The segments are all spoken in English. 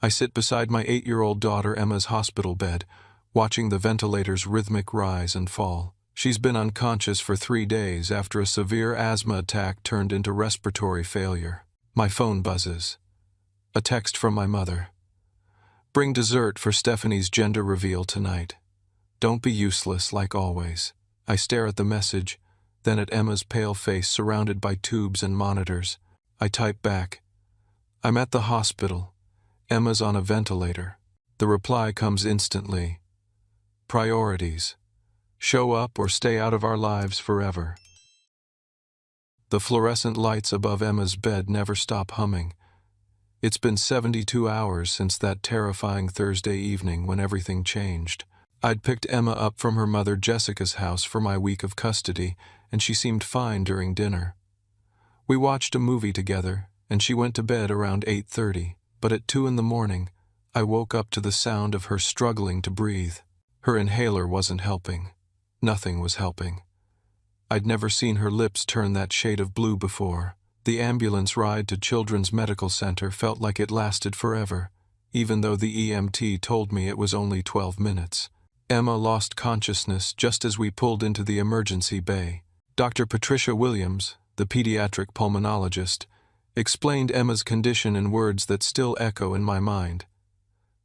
I sit beside my 8-year-old daughter Emma's hospital bed, watching the ventilator's rhythmic rise and fall. She's been unconscious for 3 days after a severe asthma attack turned into respiratory failure. My phone buzzes. A text from my mother. Bring dessert for Stephanie's gender reveal tonight. Don't be useless like always. I stare at the message, then at Emma's pale face surrounded by tubes and monitors. I type back. I'm at the hospital. Emma's on a ventilator. The reply comes instantly. Priorities. Show up or stay out of our lives forever. The fluorescent lights above Emma's bed never stop humming. It's been 72 hours since that terrifying Thursday evening when everything changed. I'd picked Emma up from her mother Jessica's house for my week of custody, and she seemed fine during dinner. We watched a movie together, and she went to bed around 8:30, but at 2 in the morning, I woke up to the sound of her struggling to breathe. Her inhaler wasn't helping. Nothing was helping. I'd never seen her lips turn that shade of blue before. The ambulance ride to Children's Medical Center felt like it lasted forever, even though the EMT told me it was only 12 minutes. Emma lost consciousness just as we pulled into the emergency bay. Dr. Patricia Williams, the pediatric pulmonologist, explained Emma's condition in words that still echo in my mind.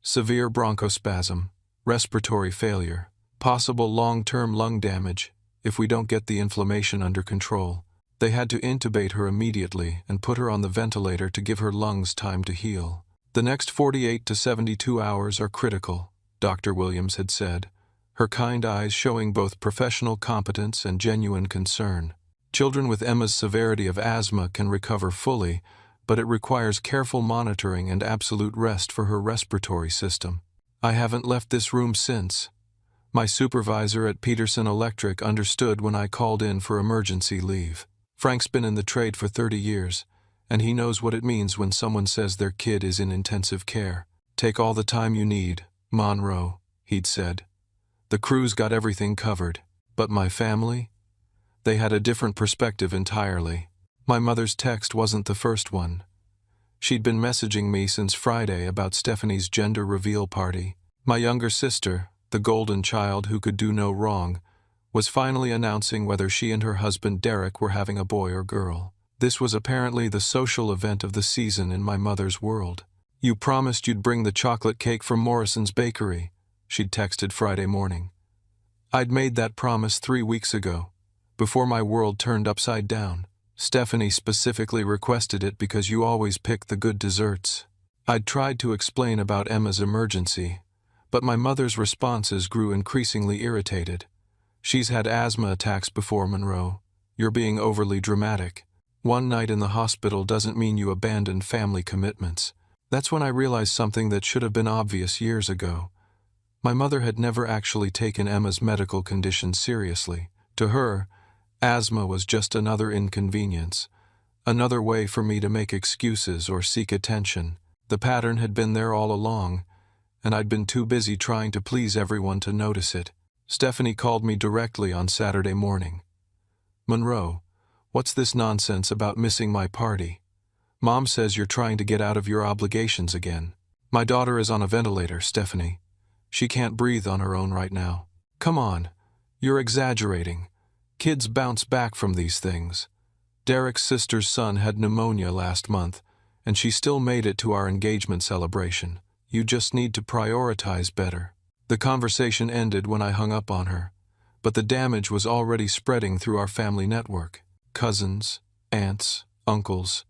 Severe bronchospasm, respiratory failure, possible long-term lung damage if we don't get the inflammation under control. They had to intubate her immediately and put her on the ventilator to give her lungs time to heal. The next 48 to 72 hours are critical, Dr. Williams had said, her kind eyes showing both professional competence and genuine concern. Children with Emma's severity of asthma can recover fully, but it requires careful monitoring and absolute rest for her respiratory system. I haven't left this room since. My supervisor at Peterson Electric understood when I called in for emergency leave. Frank's been in the trade for 30 years, and he knows what it means when someone says their kid is in intensive care. Take all the time you need, Monroe, he'd said. The crew's got everything covered. But my family? They had a different perspective entirely. My mother's text wasn't the first one. She'd been messaging me since Friday about Stephanie's gender reveal party. My younger sister, the golden child who could do no wrong, was finally announcing whether she and her husband Derek were having a boy or girl. This was apparently the social event of the season in my mother's world. You promised you'd bring the chocolate cake from Morrison's bakery, she'd texted Friday morning. I'd made that promise 3 weeks ago, before my world turned upside down. Stephanie specifically requested it because you always pick the good desserts. I'd tried to explain about Emma's emergency, but my mother's responses grew increasingly irritated. She's had asthma attacks before, Monroe. You're being overly dramatic. One night in the hospital doesn't mean you abandon family commitments. That's when I realized something that should have been obvious years ago. My mother had never actually taken Emma's medical condition seriously. To her, asthma was just another inconvenience, another way for me to make excuses or seek attention. The pattern had been there all along, and I'd been too busy trying to please everyone to notice it. Stephanie called me directly on Saturday morning. Monroe, what's this nonsense about missing my party? Mom says you're trying to get out of your obligations again. My daughter is on a ventilator, Stephanie. She can't breathe on her own right now. Come on, you're exaggerating. Kids bounce back from these things. Derek's sister's son had pneumonia last month, and she still made it to our engagement celebration. You just need to prioritize better. The conversation ended when I hung up on her, but the damage was already spreading through our family network. Cousins, aunts, uncles.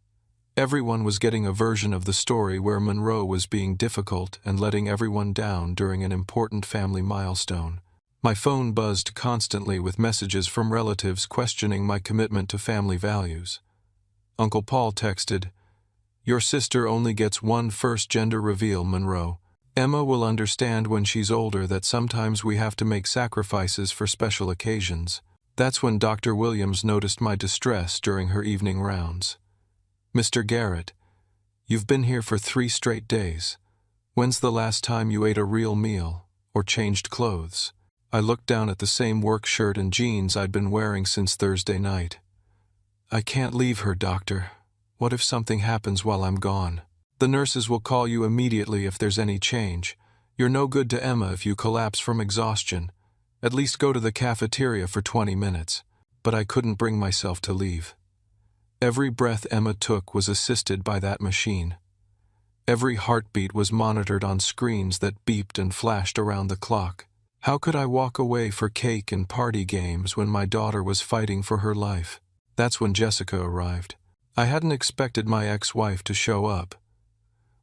Everyone was getting a version of the story where Monroe was being difficult and letting everyone down during an important family milestone. My phone buzzed constantly with messages from relatives questioning my commitment to family values. Uncle Paul texted, "Your sister only gets one first gender reveal, Monroe. Emma will understand when she's older that sometimes we have to make sacrifices for special occasions." That's when Dr. Williams noticed my distress during her evening rounds. "Mr. Garrett, you've been here for 3 straight days. When's the last time you ate a real meal or changed clothes?" I looked down at the same work shirt and jeans I'd been wearing since Thursday night. "I can't leave her, doctor. What if something happens while I'm gone?" The nurses will call you immediately if there's any change. You're no good to Emma if you collapse from exhaustion. At least go to the cafeteria for 20 minutes. But I couldn't bring myself to leave. Every breath Emma took was assisted by that machine. Every heartbeat was monitored on screens that beeped and flashed around the clock. How could I walk away for cake and party games when my daughter was fighting for her life? That's when Jessica arrived. I hadn't expected my ex-wife to show up.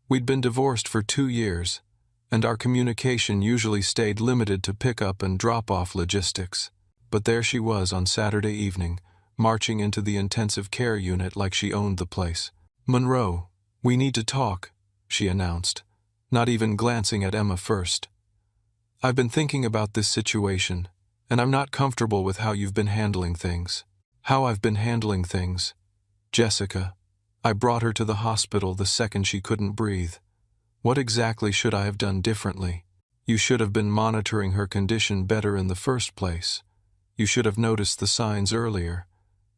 We'd been divorced for 2 years, and our communication usually stayed limited to pick-up and drop-off logistics. But there she was on Saturday evening, marching into the intensive care unit like she owned the place. "Monroe, we need to talk," she announced, not even glancing at Emma first. "I've been thinking about this situation, and I'm not comfortable with how you've been handling things." How I've been handling things? Jessica. I brought her to the hospital the second she couldn't breathe. What exactly should I have done differently? You should have been monitoring her condition better in the first place. You should have noticed the signs earlier.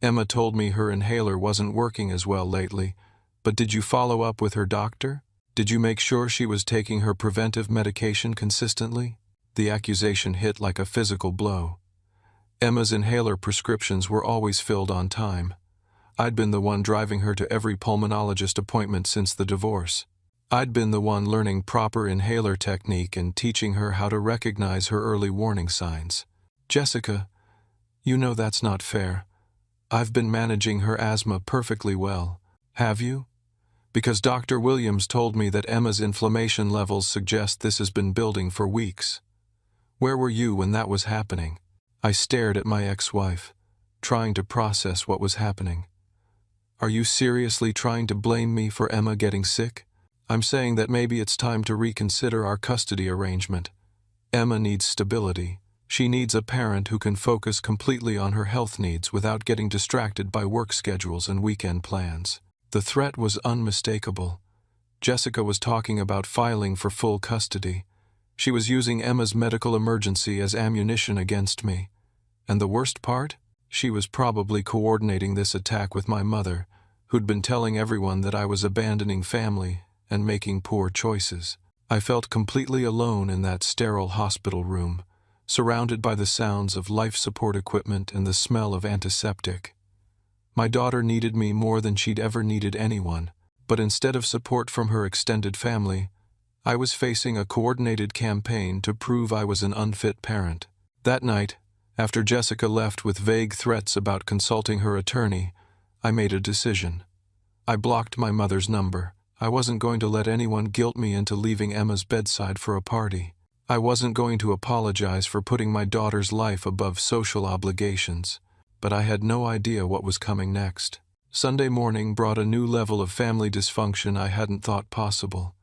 Emma told me her inhaler wasn't working as well lately, but did you follow up with her doctor? Did you make sure she was taking her preventive medication consistently? The accusation hit like a physical blow. Emma's inhaler prescriptions were always filled on time. I'd been the one driving her to every pulmonologist appointment since the divorce. I'd been the one learning proper inhaler technique and teaching her how to recognize her early warning signs. Jessica, you know that's not fair. I've been managing her asthma perfectly well. Have you? Because Dr. Williams told me that Emma's inflammation levels suggest this has been building for weeks. Where were you when that was happening? I stared at my ex-wife, trying to process what was happening. Are you seriously trying to blame me for Emma getting sick? I'm saying that maybe it's time to reconsider our custody arrangement. Emma needs stability. She needs a parent who can focus completely on her health needs without getting distracted by work schedules and weekend plans. The threat was unmistakable. Jessica was talking about filing for full custody. She was using Emma's medical emergency as ammunition against me. And the worst part? She was probably coordinating this attack with my mother, who'd been telling everyone that I was abandoning family and making poor choices. I felt completely alone in that sterile hospital room, surrounded by the sounds of life support equipment and the smell of antiseptic. My daughter needed me more than she'd ever needed anyone, but instead of support from her extended family, I was facing a coordinated campaign to prove I was an unfit parent. That night, after Jessica left with vague threats about consulting her attorney, I made a decision. I blocked my mother's number. I wasn't going to let anyone guilt me into leaving Emma's bedside for a party. I wasn't going to apologize for putting my daughter's life above social obligations, but I had no idea what was coming next. Sunday morning brought a new level of family dysfunction I hadn't thought possible.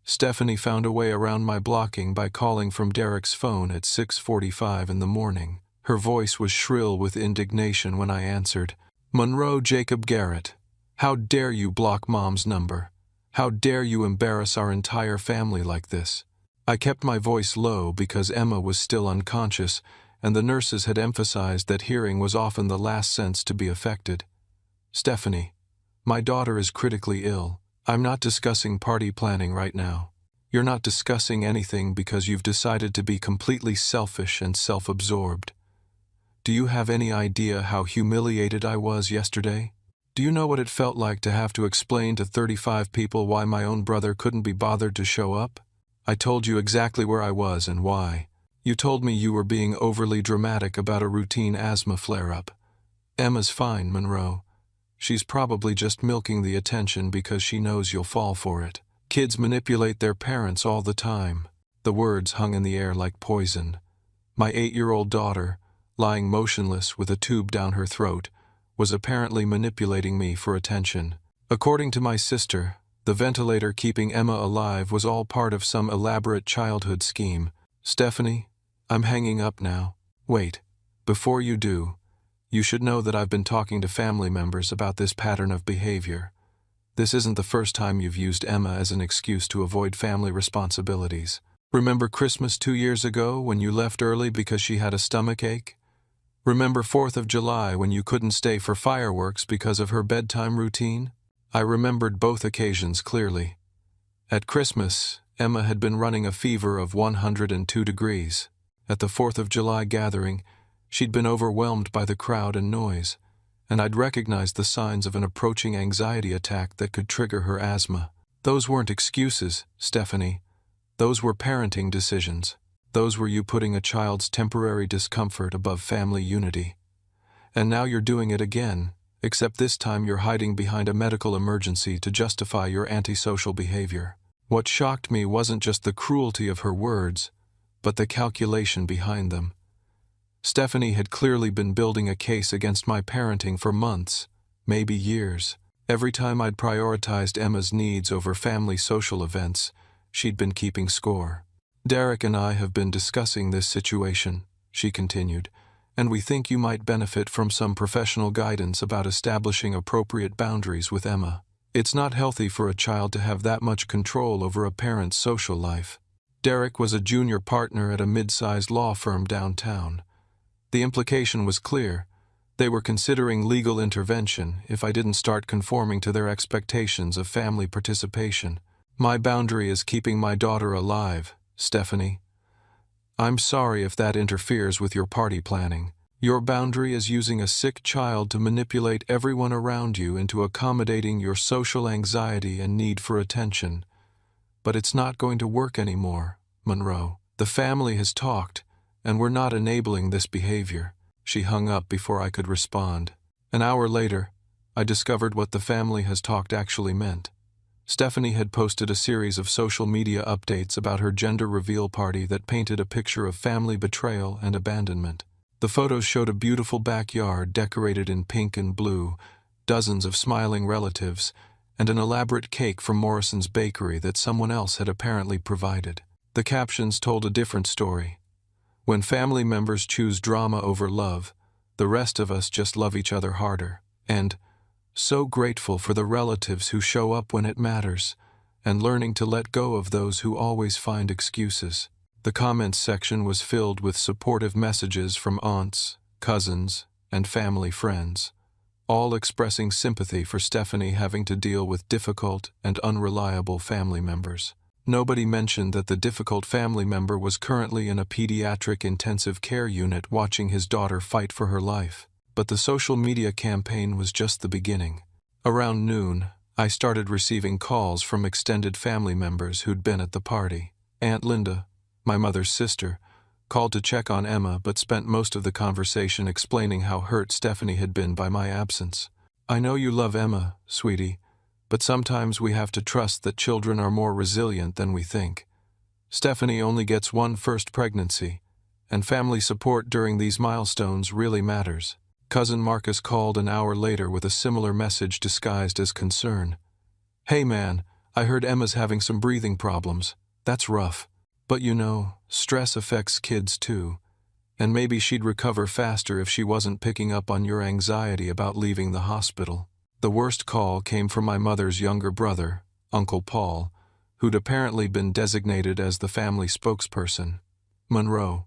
Stephanie found a way around my blocking by calling from Derek's phone at 6:45 in the morning. Her voice was shrill with indignation when I answered. "Monroe Jacob Garrett, how dare you block Mom's number? How dare you embarrass our entire family like this?" I kept my voice low because Emma was still unconscious, and the nurses had emphasized that hearing was often the last sense to be affected. "Stephanie, my daughter is critically ill. I'm not discussing party planning right now. You're not discussing anything because you've decided to be completely selfish and self-absorbed. Do you have any idea how humiliated I was yesterday? Do you know what it felt like to have to explain to 35 people why my own brother couldn't be bothered to show up? I told you exactly where I was and why. You told me you were being overly dramatic about a routine asthma flare-up. Emma's fine, Monroe. She's probably just milking the attention because she knows you'll fall for it. Kids manipulate their parents all the time." The words hung in the air like poison. My 8-year-old daughter, lying motionless with a tube down her throat, was apparently manipulating me for attention. According to my sister, the ventilator keeping Emma alive was all part of some elaborate childhood scheme. "Stephanie, I'm hanging up now. Wait, before you do, you should know that I've been talking to family members about this pattern of behavior. This isn't the first time you've used Emma as an excuse to avoid family responsibilities. Remember Christmas 2 years ago when you left early because she had a stomachache? Remember 4th of July when you couldn't stay for fireworks because of her bedtime routine? I remembered both occasions clearly. At Christmas, Emma had been running a fever of 102 degrees. At the 4th of July gathering, she'd been overwhelmed by the crowd and noise, and I'd recognized the signs of an approaching anxiety attack that could trigger her asthma. Those weren't excuses, Stephanie. Those were parenting decisions. Those were you putting a child's temporary discomfort above family unity. And now you're doing it again, except this time you're hiding behind a medical emergency to justify your antisocial behavior. What shocked me wasn't just the cruelty of her words, but the calculation behind them. Stephanie had clearly been building a case against my parenting for months, maybe years. Every time I'd prioritized Emma's needs over family social events, she'd been keeping score. Derek and I have been discussing this situation, she continued, and we think you might benefit from some professional guidance about establishing appropriate boundaries with Emma. It's not healthy for a child to have that much control over a parent's social life. Derek was a junior partner at a mid-sized law firm downtown. The implication was clear. They were considering legal intervention if I didn't start conforming to their expectations of family participation. My boundary is keeping my daughter alive, Stephanie. I'm sorry if that interferes with your party planning. Your boundary is using a sick child to manipulate everyone around you into accommodating your social anxiety and need for attention. But it's not going to work anymore, Monroe. The family has talked, and we're not enabling this behavior. She hung up before I could respond. An hour later, I discovered what the family has talked actually meant. Stephanie had posted a series of social media updates about her gender reveal party that painted a picture of family betrayal and abandonment. The photos showed a beautiful backyard decorated in pink and blue, dozens of smiling relatives, and an elaborate cake from Morrison's bakery that someone else had apparently provided. The captions told a different story. When family members choose drama over love, the rest of us just love each other harder. And, so grateful for the relatives who show up when it matters, and learning to let go of those who always find excuses. The comments section was filled with supportive messages from aunts, cousins, and family friends, all expressing sympathy for Stephanie having to deal with difficult and unreliable family members. Nobody mentioned that the difficult family member was currently in a pediatric intensive care unit watching his daughter fight for her life. But the social media campaign was just the beginning. Around noon, I started receiving calls from extended family members who'd been at the party. Aunt Linda, my mother's sister, called to check on Emma but spent most of the conversation explaining how hurt Stephanie had been by my absence. I know you love Emma, sweetie, but sometimes we have to trust that children are more resilient than we think. Stephanie only gets one first pregnancy, and family support during these milestones really matters. Cousin Marcus called an hour later with a similar message disguised as concern. Hey man, I heard Emma's having some breathing problems. That's rough. But you know, stress affects kids too, and maybe she'd recover faster if she wasn't picking up on your anxiety about leaving the hospital. The worst call came from my mother's younger brother, Uncle Paul, who'd apparently been designated as the family spokesperson. Monroe,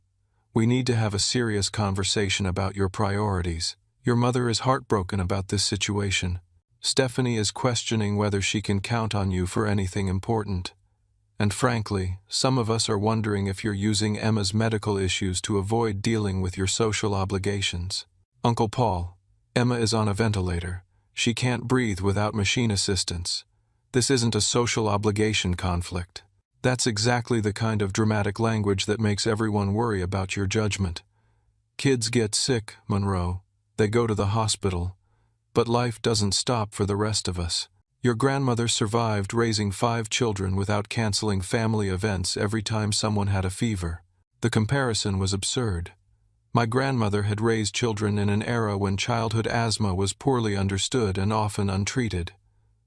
we need to have a serious conversation about your priorities. Your mother is heartbroken about this situation. Stephanie is questioning whether she can count on you for anything important. And frankly, some of us are wondering if you're using Emma's medical issues to avoid dealing with your social obligations. Uncle Paul, Emma is on a ventilator. She can't breathe without machine assistance. This isn't a social obligation conflict. That's exactly the kind of dramatic language that makes everyone worry about your judgment. Kids get sick, Monroe. They go to the hospital. But life doesn't stop for the rest of us. Your grandmother survived raising 5 children without canceling family events every time someone had a fever. The comparison was absurd. My grandmother had raised children in an era when childhood asthma was poorly understood and often untreated.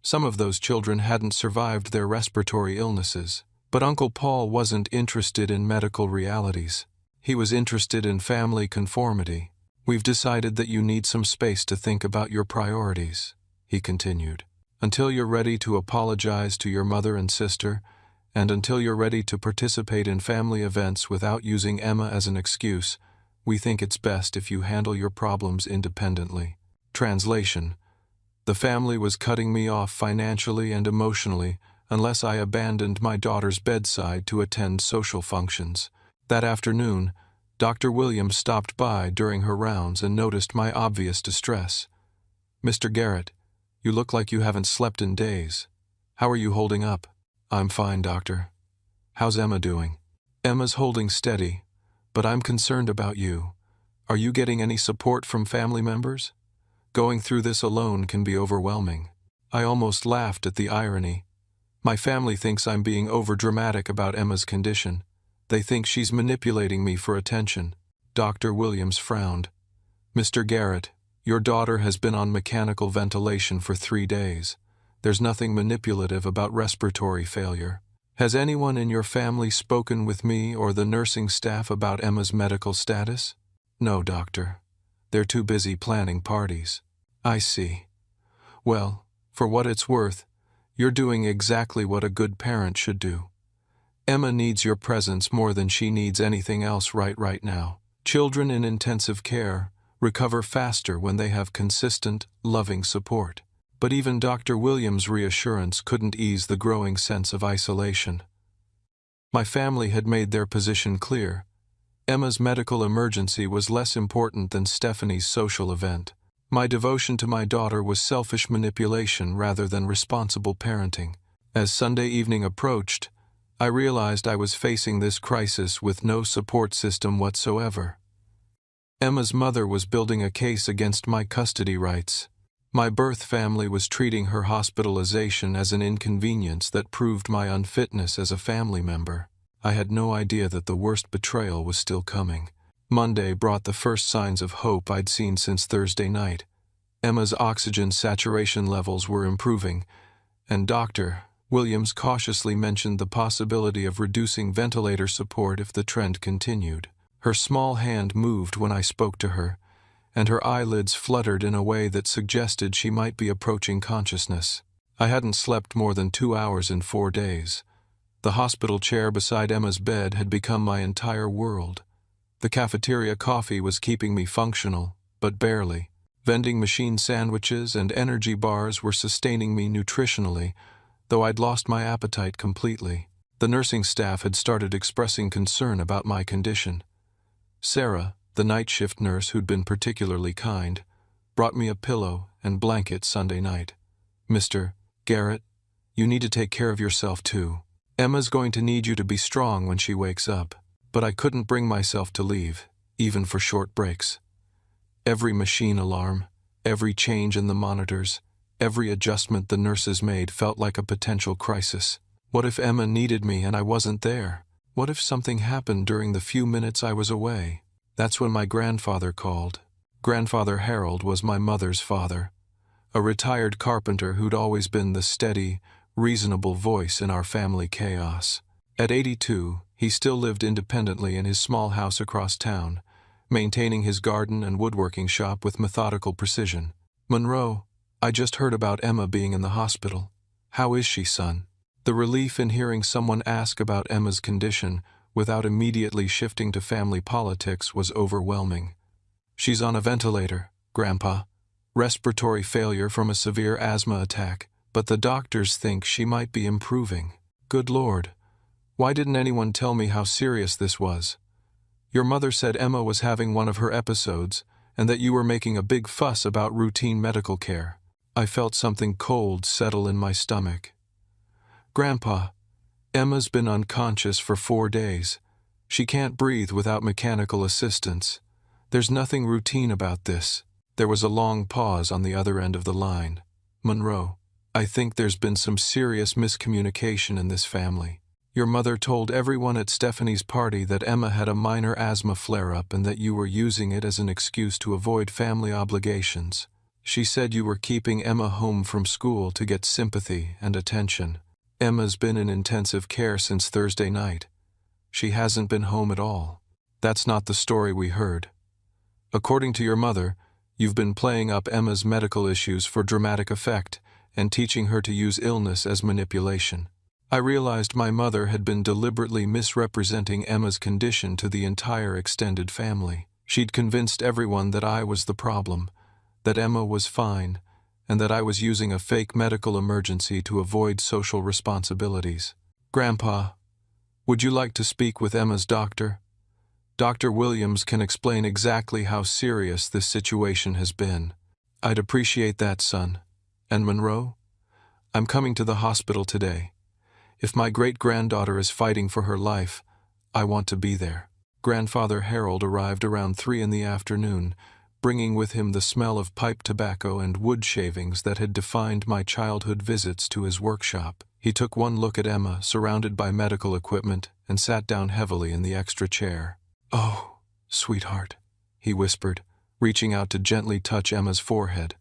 Some of those children hadn't survived their respiratory illnesses. But Uncle Paul wasn't interested in medical realities. He was interested in family conformity. We've decided that you need some space to think about your priorities, he continued. Until you're ready to apologize to your mother and sister, and until you're ready to participate in family events without using Emma as an excuse, we think it's best if you handle your problems independently. Translation: the family was cutting me off financially and emotionally unless I abandoned my daughter's bedside to attend social functions. That afternoon, Dr. Williams stopped by during her rounds and noticed my obvious distress. "Mr. Garrett, you look like you haven't slept in days. How are you holding up?" "I'm fine, doctor. How's Emma doing?" "Emma's holding steady, but I'm concerned about you. Are you getting any support from family members? Going through this alone can be overwhelming." I almost laughed at the irony. My family thinks I'm being overdramatic about Emma's condition. They think she's manipulating me for attention. Dr. Williams frowned. "Mr. Garrett, your daughter has been on mechanical ventilation for 3 days. There's nothing manipulative about respiratory failure. Has anyone in your family spoken with me or the nursing staff about Emma's medical status?" "No, doctor. They're too busy planning parties." "I see. Well, for what it's worth, you're doing exactly what a good parent should do. Emma needs your presence more than she needs anything else right now. Children in intensive care recover faster when they have consistent, loving support." But even Dr. Williams' reassurance couldn't ease the growing sense of isolation. My family had made their position clear. Emma's medical emergency was less important than Stephanie's social event. My devotion to my daughter was selfish manipulation rather than responsible parenting. As Sunday evening approached, I realized I was facing this crisis with no support system whatsoever. Emma's mother was building a case against my custody rights. My birth family was treating her hospitalization as an inconvenience that proved my unfitness as a family member. I had no idea that the worst betrayal was still coming. Monday brought the first signs of hope I'd seen since Thursday night. Emma's oxygen saturation levels were improving, and Dr. Williams cautiously mentioned the possibility of reducing ventilator support if the trend continued. Her small hand moved when I spoke to her, and her eyelids fluttered in a way that suggested she might be approaching consciousness. I hadn't slept more than 2 hours in 4 days. The hospital chair beside Emma's bed had become my entire world. The cafeteria coffee was keeping me functional, but barely. Vending machine sandwiches and energy bars were sustaining me nutritionally, though I'd lost my appetite completely. The nursing staff had started expressing concern about my condition. Sarah, the night shift nurse who'd been particularly kind, brought me a pillow and blanket Sunday night. "Mr. Garrett, you need to take care of yourself too. Emma's going to need you to be strong when she wakes up." But I couldn't bring myself to leave, even for short breaks. Every machine alarm, every change in the monitors, every adjustment the nurses made felt like a potential crisis. What if Emma needed me and I wasn't there? What if something happened during the few minutes I was away? That's when my grandfather called. Grandfather Harold was my mother's father, a retired carpenter who'd always been the steady, reasonable voice in our family chaos. At 82, he still lived independently in his small house across town, maintaining his garden and woodworking shop with methodical precision. "Monroe, I just heard about Emma being in the hospital. How is she, son?" The relief in hearing someone ask about Emma's condition without immediately shifting to family politics was overwhelming. "She's on a ventilator, Grandpa. Respiratory failure from a severe asthma attack, but the doctors think she might be improving." "Good Lord. Why didn't anyone tell me how serious this was? Your mother said Emma was having one of her episodes and that you were making a big fuss about routine medical care." I felt something cold settle in my stomach. "Grandpa, Emma's been unconscious for 4 days. She can't breathe without mechanical assistance. There's nothing routine about this." There was a long pause on the other end of the line. "Monroe, I think there's been some serious miscommunication in this family. Your mother told everyone at Stephanie's party that Emma had a minor asthma flare-up and that you were using it as an excuse to avoid family obligations. She said you were keeping Emma home from school to get sympathy and attention. Emma's been in intensive care since Thursday night. She hasn't been home at all." "That's not the story we heard. According to your mother, you've been playing up Emma's medical issues for dramatic effect and teaching her to use illness as manipulation." I realized my mother had been deliberately misrepresenting Emma's condition to the entire extended family. She'd convinced everyone that I was the problem, that Emma was fine, and that I was using a fake medical emergency to avoid social responsibilities. "Grandpa, would you like to speak with Emma's doctor? Dr. Williams can explain exactly how serious this situation has been." "I'd appreciate that, son. And Monroe? I'm coming to the hospital today. If my great-granddaughter is fighting for her life, I want to be there." Grandfather Harold arrived around 3 in the afternoon, bringing with him the smell of pipe tobacco and wood shavings that had defined my childhood visits to his workshop. He took one look at Emma, surrounded by medical equipment, and sat down heavily in the extra chair. "Oh, sweetheart," he whispered, reaching out to gently touch Emma's forehead.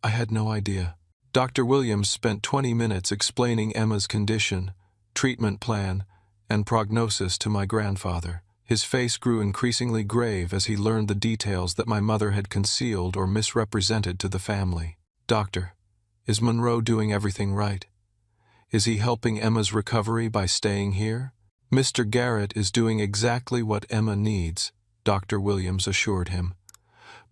"I had no idea." Dr. Williams spent 20 minutes explaining Emma's condition, treatment plan, and prognosis to my grandfather. His face grew increasingly grave as he learned the details that my mother had concealed or misrepresented to the family. "Doctor, is Monroe doing everything right? Is he helping Emma's recovery by staying here?" "Mr. Garrett is doing exactly what Emma needs," Dr. Williams assured him.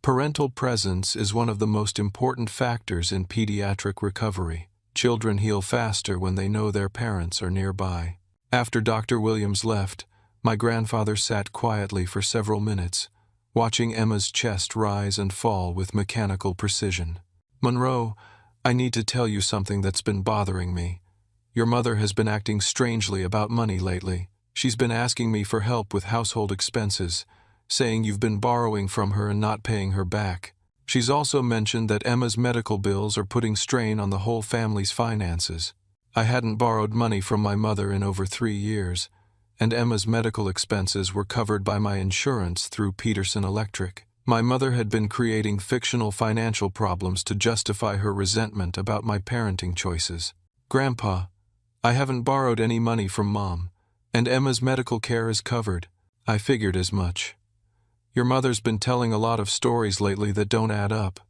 "Parental presence is one of the most important factors in pediatric recovery. Children heal faster when they know their parents are nearby." After Dr. Williams left, my grandfather sat quietly for several minutes, watching Emma's chest rise and fall with mechanical precision. "Monroe, I need to tell you something that's been bothering me. Your mother has been acting strangely about money lately. She's been asking me for help with household expenses, saying you've been borrowing from her and not paying her back. She's also mentioned that Emma's medical bills are putting strain on the whole family's finances. I hadn't borrowed money from my mother in over 3 years, and Emma's medical expenses were covered by my insurance through Peterson Electric. My mother had been creating fictional financial problems to justify her resentment about my parenting choices. Grandpa, I haven't borrowed any money from Mom, and Emma's medical care is covered. I figured as much. Your mother's been telling a lot of stories lately that don't add up.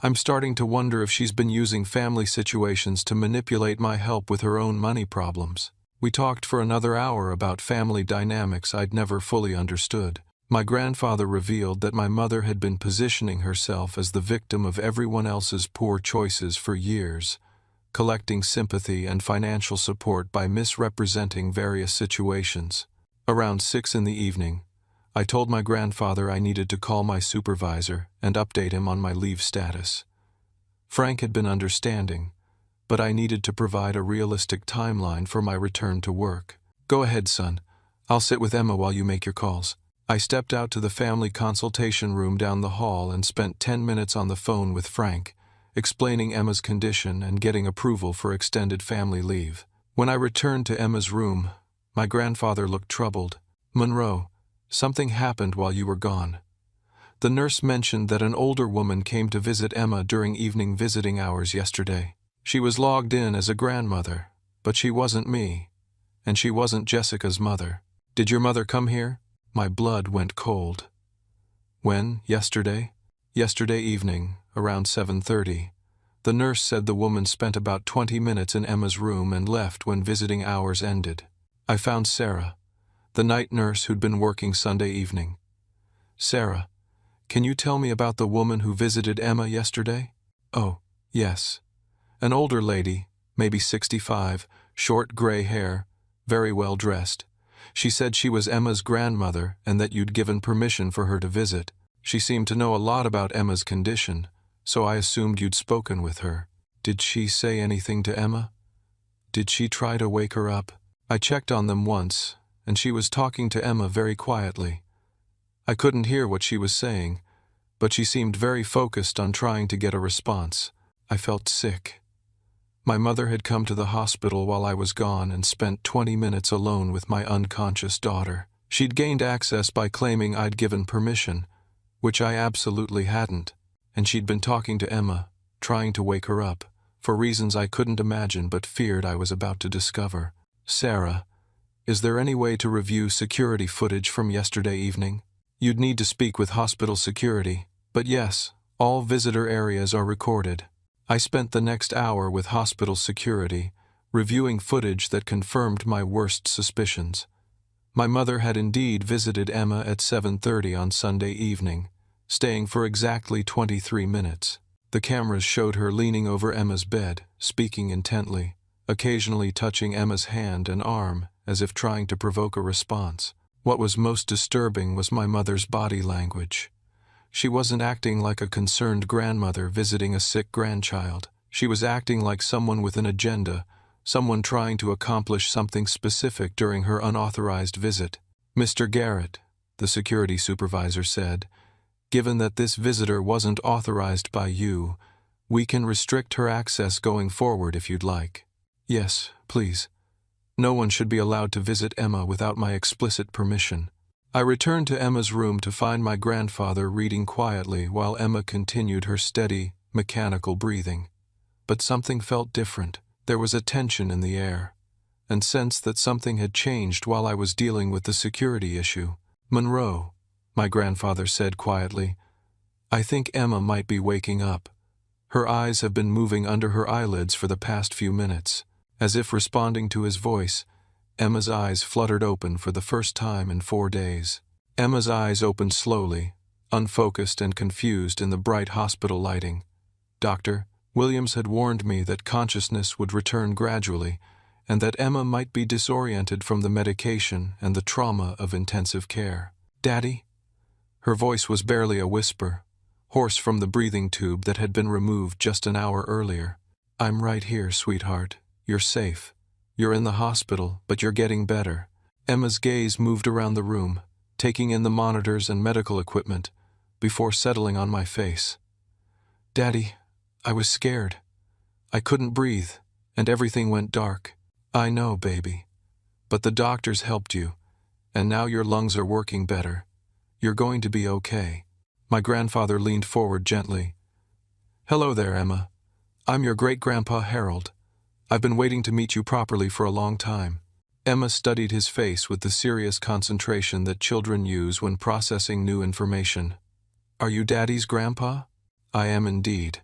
I'm starting to wonder if she's been using family situations to manipulate my help with her own money problems." We talked for another hour about family dynamics I'd never fully understood. My grandfather revealed that my mother had been positioning herself as the victim of everyone else's poor choices for years, collecting sympathy and financial support by misrepresenting various situations. Around 6 in the evening, I told my grandfather I needed to call my supervisor and update him on my leave status. Frank had been understanding, but I needed to provide a realistic timeline for my return to work. "Go ahead, son. I'll sit with Emma while you make your calls." I stepped out to the family consultation room down the hall and spent 10 minutes on the phone with Frank, explaining Emma's condition and getting approval for extended family leave. When I returned to Emma's room, my grandfather looked troubled. "Monroe, something happened while you were gone. The nurse mentioned that an older woman came to visit Emma during evening visiting hours yesterday. She was logged in as a grandmother, but she wasn't me, and she wasn't Jessica's mother. Did your mother come here?" My blood went cold. "When? Yesterday?" "Yesterday evening, around 7:30. The nurse said the woman spent about 20 minutes in Emma's room and left when visiting hours ended. I found Sarah, the night nurse who'd been working Sunday evening. Sarah, can you tell me about the woman who visited Emma yesterday?" "Oh, yes. An older lady, maybe 65, short gray hair, very well dressed. She said she was Emma's grandmother and that you'd given permission for her to visit. She seemed to know a lot about Emma's condition, so I assumed you'd spoken with her. Did she say anything to Emma? Did she try to wake her up?" I checked on them once, and she was talking to Emma very quietly. I couldn't hear what she was saying, but she seemed very focused on trying to get a response. I felt sick. My mother had come to the hospital while I was gone and spent 20 minutes alone with my unconscious daughter. She'd gained access by claiming I'd given permission, which I absolutely hadn't, and she'd been talking to Emma, trying to wake her up, for reasons I couldn't imagine but feared I was about to discover. "Sarah, is there any way to review security footage from yesterday evening? You'd need to speak with hospital security, but yes, all visitor areas are recorded." I spent the next hour with hospital security, reviewing footage that confirmed my worst suspicions. My mother had indeed visited Emma at 7:30 on Sunday evening, staying for exactly 23 minutes. The cameras showed her leaning over Emma's bed, speaking intently, occasionally touching Emma's hand and arm as if trying to provoke a response. What was most disturbing was my mother's body language. She wasn't acting like a concerned grandmother visiting a sick grandchild. She was acting like someone with an agenda, someone trying to accomplish something specific during her unauthorized visit. "Mr. Garrett," the security supervisor said, "given that this visitor wasn't authorized by you, we can restrict her access going forward if you'd like." "Yes, please. No one should be allowed to visit Emma without my explicit permission." I returned to Emma's room to find my grandfather reading quietly while Emma continued her steady, mechanical breathing. But something felt different. There was a tension in the air, and sensed that something had changed while I was dealing with the security issue. "Monroe," my grandfather said quietly, "I think Emma might be waking up. Her eyes have been moving under her eyelids for the past few minutes." As if responding to his voice, Emma's eyes fluttered open for the first time in 4 days. Emma's eyes opened slowly, unfocused and confused in the bright hospital lighting. Dr. Williams had warned me that consciousness would return gradually, and that Emma might be disoriented from the medication and the trauma of intensive care. "Daddy?" Her voice was barely a whisper, hoarse from the breathing tube that had been removed just an hour earlier. "I'm right here, sweetheart. You're safe. You're in the hospital, but you're getting better." Emma's gaze moved around the room, taking in the monitors and medical equipment, before settling on my face. "Daddy, I was scared. I couldn't breathe, and everything went dark." "I know, baby. But the doctors helped you, and now your lungs are working better. You're going to be okay." My grandfather leaned forward gently. "Hello there, Emma. I'm your great-grandpa Harold. I've been waiting to meet you properly for a long time." Emma studied his face with the serious concentration that children use when processing new information. "Are you Daddy's grandpa?" "I am indeed.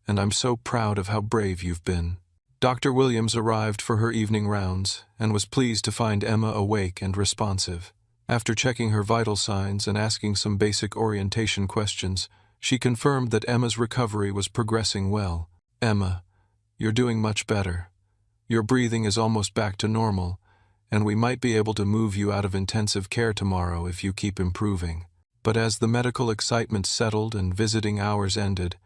And I'm so proud of how brave you've been." Dr. Williams arrived for her evening rounds and was pleased to find Emma awake and responsive. After checking her vital signs and asking some basic orientation questions, she confirmed that Emma's recovery was progressing well. "Emma, you're doing much better. Your breathing is almost back to normal, and we might be able to move you out of intensive care tomorrow if you keep improving." But as the medical excitement settled and visiting hours ended,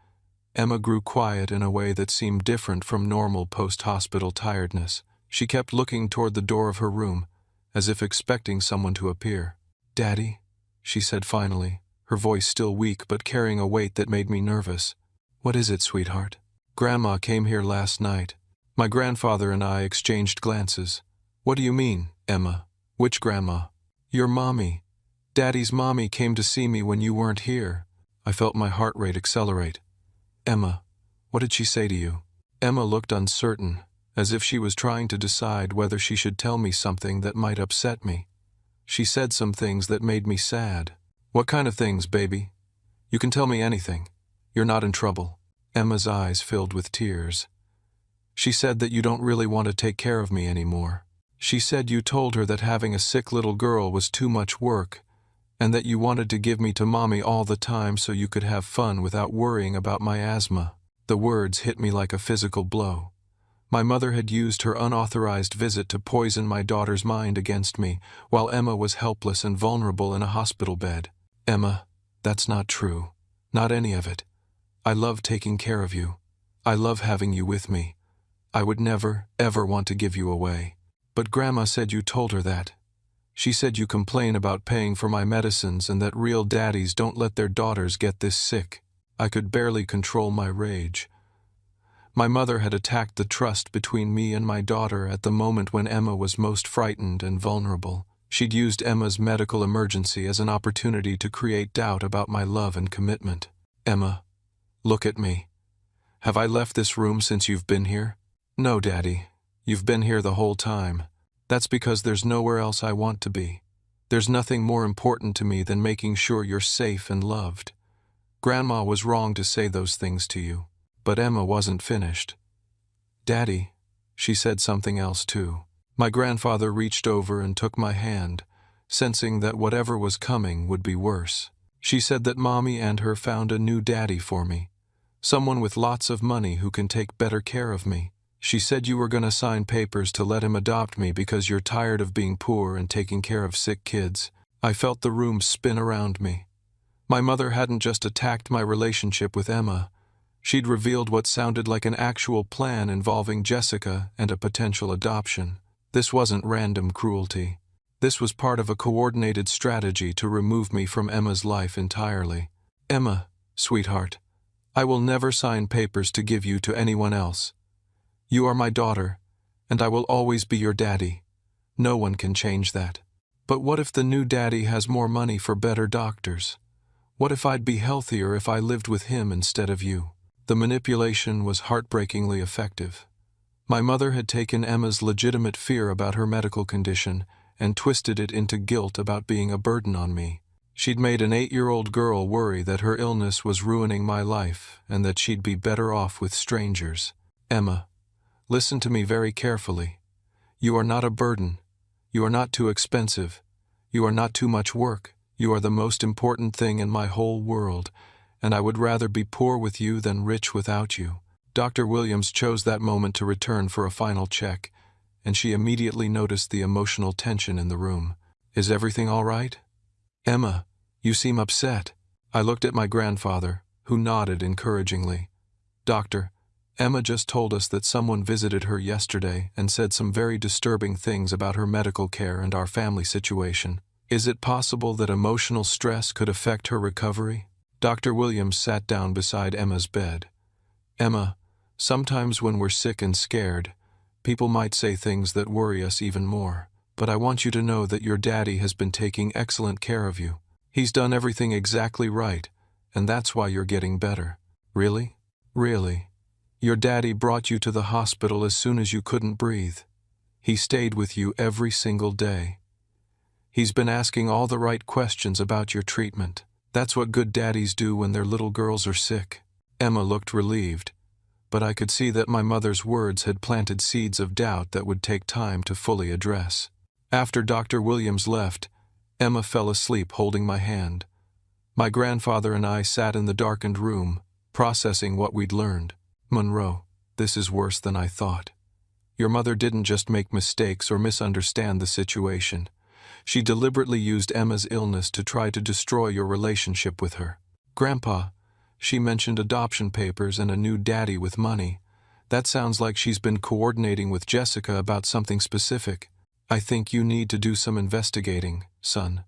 Emma grew quiet in a way that seemed different from normal post-hospital tiredness. She kept looking toward the door of her room, as if expecting someone to appear. "Daddy," she said finally, her voice still weak but carrying a weight that made me nervous. "What is it, sweetheart?" "Grandma came here last night." My grandfather and I exchanged glances. "What do you mean, Emma? Which grandma?" "Your mommy. Daddy's mommy came to see me when you weren't here." I felt my heart rate accelerate. "Emma, what did she say to you?" Emma looked uncertain, as if she was trying to decide whether she should tell me something that might upset me. "She said some things that made me sad." "What kind of things, baby? You can tell me anything. You're not in trouble." Emma's eyes filled with tears. "She said that you don't really want to take care of me anymore. She said you told her that having a sick little girl was too much work, and that you wanted to give me to Mommy all the time so you could have fun without worrying about my asthma." The words hit me like a physical blow. My mother had used her unauthorized visit to poison my daughter's mind against me, while Emma was helpless and vulnerable in a hospital bed. "Emma, that's not true. Not any of it. I love taking care of you. I love having you with me. I would never, ever want to give you away." "But Grandma said you told her that. She said you complain about paying for my medicines and that real daddies don't let their daughters get this sick." I could barely control my rage. My mother had attacked the trust between me and my daughter at the moment when Emma was most frightened and vulnerable. She'd used Emma's medical emergency as an opportunity to create doubt about my love and commitment. "Emma, look at me. Have I left this room since you've been here?" "No, Daddy. You've been here the whole time. That's because there's nowhere else I want to be. There's nothing more important to me than making sure you're safe and loved. Grandma was wrong to say those things to you." But Emma wasn't finished. "Daddy," she said something else too. My grandfather reached over and took my hand, sensing that whatever was coming would be worse. "She said that Mommy and her found a new daddy for me. Someone with lots of money who can take better care of me. She said you were gonna sign papers to let him adopt me because you're tired of being poor and taking care of sick kids. I felt the room spin around me. My mother hadn't just attacked my relationship with Emma. She'd revealed what sounded like an actual plan involving Jessica and a potential adoption. This wasn't random cruelty. This was part of a coordinated strategy to remove me from Emma's life entirely. Emma, sweetheart, I will never sign papers to give you to anyone else. You are my daughter, and I will always be your daddy. No one can change that. But what if the new daddy has more money for better doctors? What if I'd be healthier if I lived with him instead of you? The manipulation was heartbreakingly effective. My mother had taken Emma's legitimate fear about her medical condition and twisted it into guilt about being a burden on me. She'd made an 8-year-old girl worry that her illness was ruining my life and that she'd be better off with strangers. Emma, listen to me very carefully. You are not a burden. You are not too expensive. You are not too much work. You are the most important thing in my whole world, and I would rather be poor with you than rich without you. Dr. Williams chose that moment to return for a final check, and she immediately noticed the emotional tension in the room. Is everything all right? Emma, you seem upset. I looked at my grandfather, who nodded encouragingly. Doctor, Emma just told us that someone visited her yesterday and said some very disturbing things about her medical care and our family situation. Is it possible that emotional stress could affect her recovery? Dr. Williams sat down beside Emma's bed. Emma, sometimes when we're sick and scared, people might say things that worry us even more. But I want you to know that your daddy has been taking excellent care of you. He's done everything exactly right, and that's why you're getting better. Really? Really? Your daddy brought you to the hospital as soon as you couldn't breathe. He stayed with you every single day. He's been asking all the right questions about your treatment. That's what good daddies do when their little girls are sick. Emma looked relieved, but I could see that my mother's words had planted seeds of doubt that would take time to fully address. After Dr. Williams left, Emma fell asleep holding my hand. My grandfather and I sat in the darkened room, processing what we'd learned. Monroe, this is worse than I thought. Your mother didn't just make mistakes or misunderstand the situation. She deliberately used Emma's illness to try to destroy your relationship with her. Grandpa, she mentioned adoption papers and a new daddy with money. That sounds like she's been coordinating with Jessica about something specific. I think you need to do some investigating, son.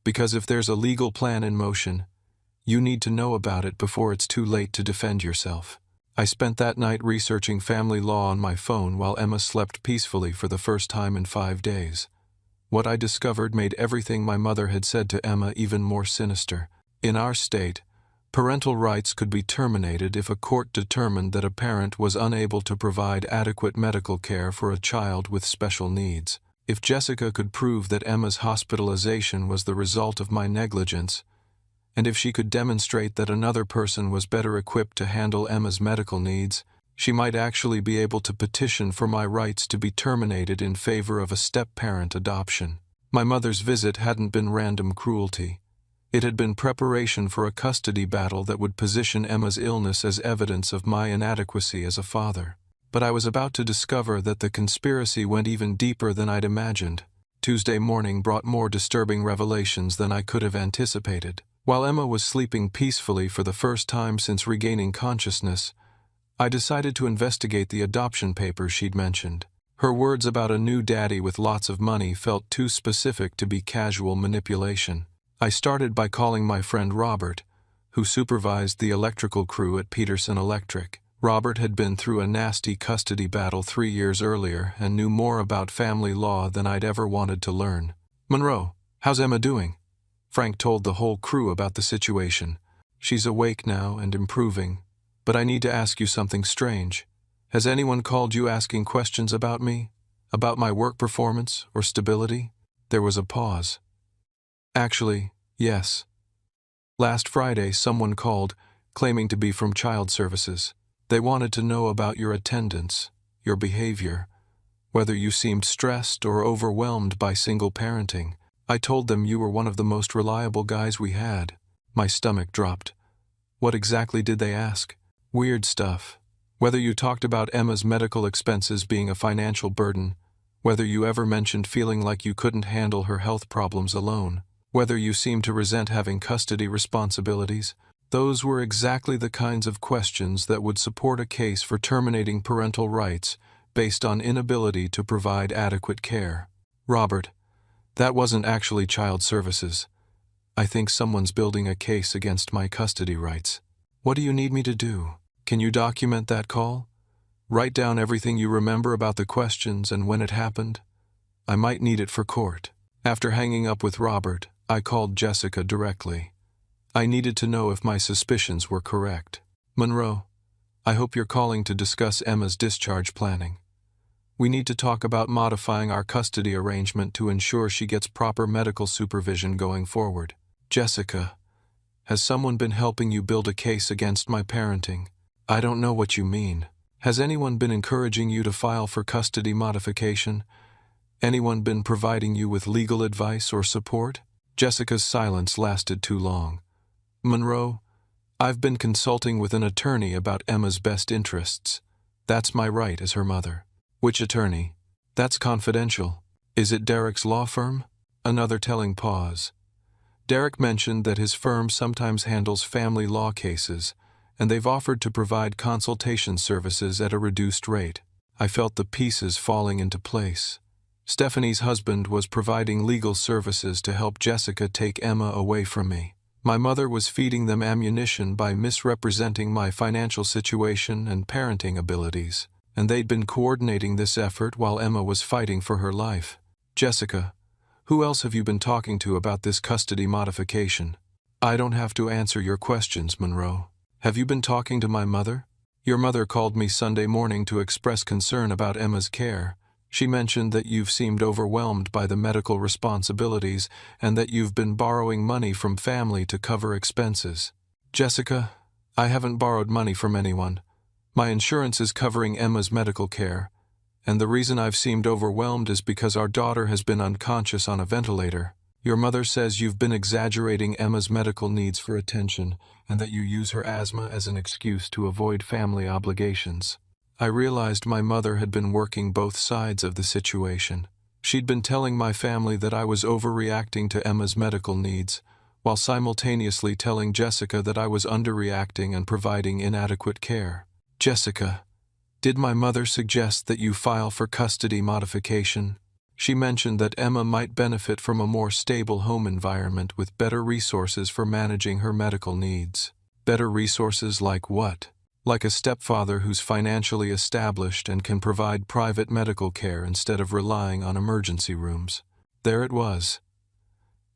Because if there's a legal plan in motion, you need to know about it before it's too late to defend yourself. I spent that night researching family law on my phone while Emma slept peacefully for the first time in 5 days. What I discovered made everything my mother had said to Emma even more sinister. In our state, parental rights could be terminated if a court determined that a parent was unable to provide adequate medical care for a child with special needs. If Jessica could prove that Emma's hospitalization was the result of my negligence, and if she could demonstrate that another person was better equipped to handle Emma's medical needs, she might actually be able to petition for my rights to be terminated in favor of a step-parent adoption. My mother's visit hadn't been random cruelty. It had been preparation for a custody battle that would position Emma's illness as evidence of my inadequacy as a father. But I was about to discover that the conspiracy went even deeper than I'd imagined. Tuesday morning brought more disturbing revelations than I could have anticipated. While Emma was sleeping peacefully for the first time since regaining consciousness, I decided to investigate the adoption papers she'd mentioned. Her words about a new daddy with lots of money felt too specific to be casual manipulation. I started by calling my friend Robert, who supervised the electrical crew at Peterson Electric. Robert had been through a nasty custody battle 3 years earlier and knew more about family law than I'd ever wanted to learn. "Monroe, how's Emma doing?" Frank told the whole crew about the situation. "She's awake now and improving, but I need to ask you something strange. Has anyone called you asking questions about me? About my work performance or stability?" There was a pause. "Actually, yes. Last Friday, someone called, claiming to be from Child Services. They wanted to know about your attendance, your behavior, whether you seemed stressed or overwhelmed by single parenting. I told them you were one of the most reliable guys we had." My stomach dropped. What exactly did they ask? Weird stuff. Whether you talked about Emma's medical expenses being a financial burden, whether you ever mentioned feeling like you couldn't handle her health problems alone, whether you seemed to resent having custody responsibilities, those were exactly the kinds of questions that would support a case for terminating parental rights based on inability to provide adequate care. Robert, that wasn't actually child services. I think someone's building a case against my custody rights. What do you need me to do? Can you document that call? Write down everything you remember about the questions and when it happened? I might need it for court. After hanging up with Robert, I called Jessica directly. I needed to know if my suspicions were correct. Monroe, I hope you're calling to discuss Emma's discharge planning. We need to talk about modifying our custody arrangement to ensure she gets proper medical supervision going forward. Jessica, has someone been helping you build a case against my parenting? I don't know what you mean. Has anyone been encouraging you to file for custody modification? Anyone been providing you with legal advice or support? Jessica's silence lasted too long. Monroe, I've been consulting with an attorney about Emma's best interests. That's my right as her mother. Which attorney? That's confidential. Is it Derek's law firm? Another telling pause. Derek mentioned that his firm sometimes handles family law cases, and they've offered to provide consultation services at a reduced rate. I felt the pieces falling into place. Stephanie's husband was providing legal services to help Jessica take Emma away from me. My mother was feeding them ammunition by misrepresenting my financial situation and parenting abilities, and they'd been coordinating this effort while Emma was fighting for her life. Jessica, who else have you been talking to about this custody modification? I don't have to answer your questions, Monroe. Have you been talking to my mother? Your mother called me Sunday morning to express concern about Emma's care. She mentioned that you've seemed overwhelmed by the medical responsibilities and that you've been borrowing money from family to cover expenses. Jessica, I haven't borrowed money from anyone. My insurance is covering Emma's medical care, and the reason I've seemed overwhelmed is because our daughter has been unconscious on a ventilator. Your mother says you've been exaggerating Emma's medical needs for attention and that you use her asthma as an excuse to avoid family obligations. I realized my mother had been working both sides of the situation. She'd been telling my family that I was overreacting to Emma's medical needs, while simultaneously telling Jessica that I was underreacting and providing inadequate care. Jessica, did my mother suggest that you file for custody modification? She mentioned that Emma might benefit from a more stable home environment with better resources for managing her medical needs. Better resources like what? Like a stepfather who's financially established and can provide private medical care instead of relying on emergency rooms. There it was.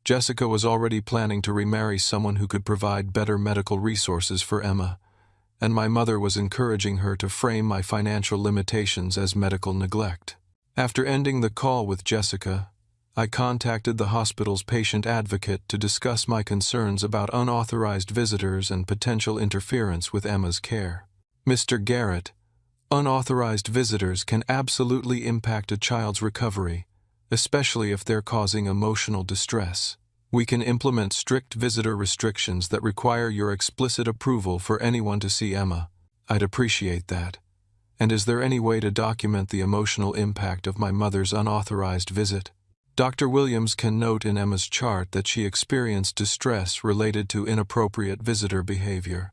Jessica was already planning to remarry someone who could provide better medical resources for Emma, and my mother was encouraging her to frame my financial limitations as medical neglect. After ending the call with Jessica, I contacted the hospital's patient advocate to discuss my concerns about unauthorized visitors and potential interference with Emma's care. Mr. Garrett, unauthorized visitors can absolutely impact a child's recovery, especially if they're causing emotional distress. We can implement strict visitor restrictions that require your explicit approval for anyone to see Emma. I'd appreciate that. And is there any way to document the emotional impact of my mother's unauthorized visit? Dr. Williams can note in Emma's chart that she experienced distress related to inappropriate visitor behavior.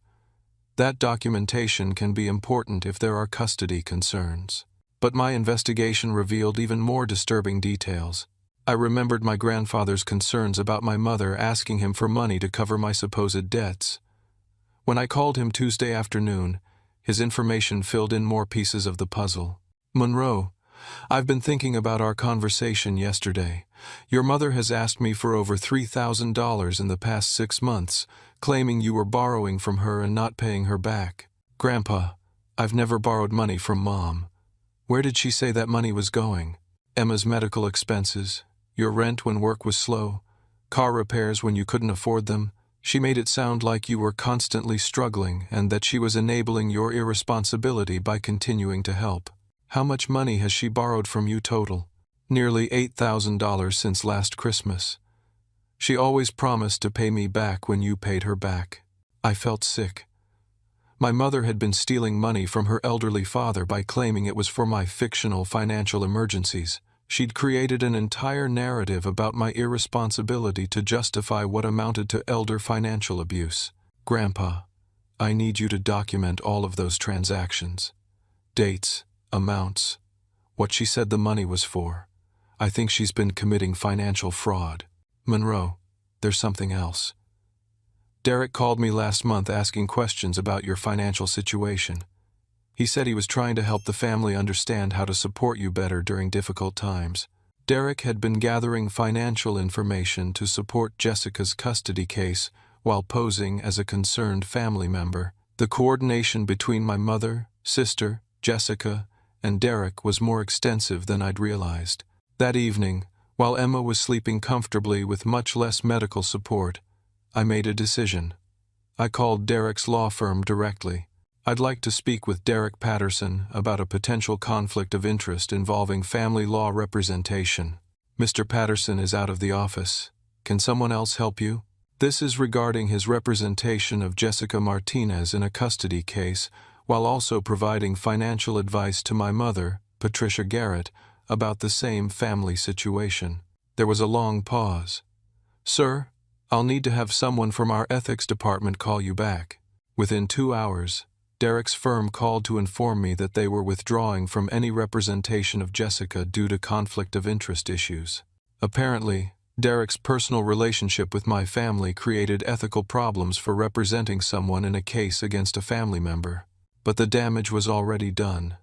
That documentation can be important if there are custody concerns. But my investigation revealed even more disturbing details. I remembered my grandfather's concerns about my mother asking him for money to cover my supposed debts. When I called him Tuesday afternoon, his information filled in more pieces of the puzzle. Monroe, I've been thinking about our conversation yesterday. Your mother has asked me for over $3,000 in the past 6 months, claiming you were borrowing from her and not paying her back. Grandpa, I've never borrowed money from Mom. Where did she say that money was going? Emma's medical expenses, your rent when work was slow, car repairs when you couldn't afford them. She made it sound like you were constantly struggling and that she was enabling your irresponsibility by continuing to help. How much money has she borrowed from you total? Nearly $8,000 since last Christmas. She always promised to pay me back when you paid her back. I felt sick. My mother had been stealing money from her elderly father by claiming it was for my fictional financial emergencies. She'd created an entire narrative about my irresponsibility to justify what amounted to elder financial abuse. Grandpa, I need you to document all of those transactions. Dates, amounts, what she said the money was for. I think she's been committing financial fraud. Monroe, there's something else. Derek called me last month asking questions about your financial situation. He said he was trying to help the family understand how to support you better during difficult times. Derek had been gathering financial information to support Jessica's custody case while posing as a concerned family member. The coordination between my mother, sister, Jessica, and Derek was more extensive than I'd realized. That evening, while Emma was sleeping comfortably with much less medical support, I made a decision. I called Derek's law firm directly. I'd like to speak with Derek Patterson about a potential conflict of interest involving family law representation. Mr. Patterson is out of the office. Can someone else help you? This is regarding his representation of Jessica Martinez in a custody case, while also providing financial advice to my mother, Patricia Garrett, about the same family situation. There was a long pause. Sir, I'll need to have someone from our ethics department call you back. Within 2 hours, Derek's firm called to inform me that they were withdrawing from any representation of Jessica due to conflict of interest issues. Apparently, Derek's personal relationship with my family created ethical problems for representing someone in a case against a family member. But the damage was already done.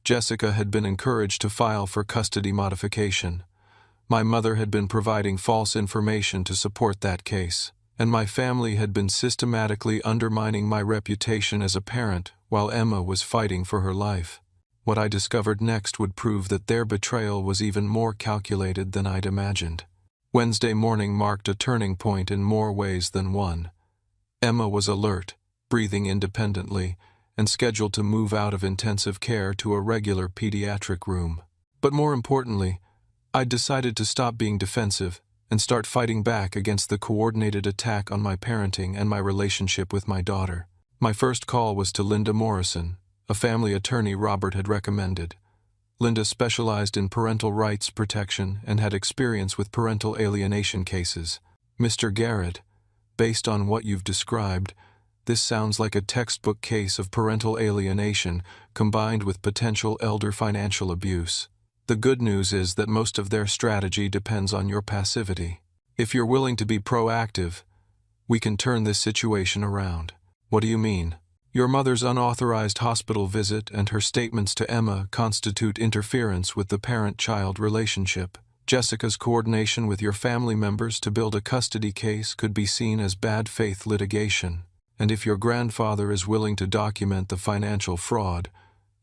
Jessica had been encouraged to file for custody modification. My mother had been providing false information to support that case, and my family had been systematically undermining my reputation as a parent while Emma was fighting for her life. What I discovered next would prove that their betrayal was even more calculated than I'd imagined. Wednesday morning marked a turning point in more ways than one. Emma was alert, breathing independently, and scheduled to move out of intensive care to a regular pediatric room. But more importantly, I'd decided to stop being defensive and start fighting back against the coordinated attack on my parenting and my relationship with my daughter. My first call was to Linda Morrison, a family attorney Robert had recommended. Linda specialized in parental rights protection and had experience with parental alienation cases. Mr. Garrett, based on what you've described, this sounds like a textbook case of parental alienation combined with potential elder financial abuse. The good news is that most of their strategy depends on your passivity. If you're willing to be proactive, we can turn this situation around. What do you mean? Your mother's unauthorized hospital visit and her statements to Emma constitute interference with the parent-child relationship. Jessica's coordination with your family members to build a custody case could be seen as bad faith litigation. And if your grandfather is willing to document the financial fraud,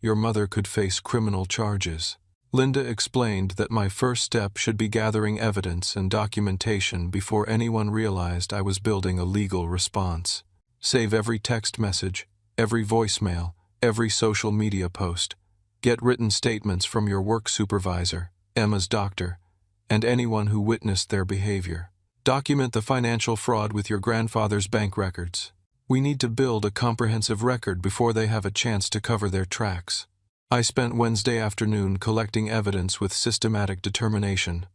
your mother could face criminal charges. Linda explained that my first step should be gathering evidence and documentation before anyone realized I was building a legal response. Save every text message, every voicemail, every social media post. Get written statements from your work supervisor, Emma's doctor, and anyone who witnessed their behavior. Document the financial fraud with your grandfather's bank records. We need to build a comprehensive record before they have a chance to cover their tracks. I spent Wednesday afternoon collecting evidence with systematic determination.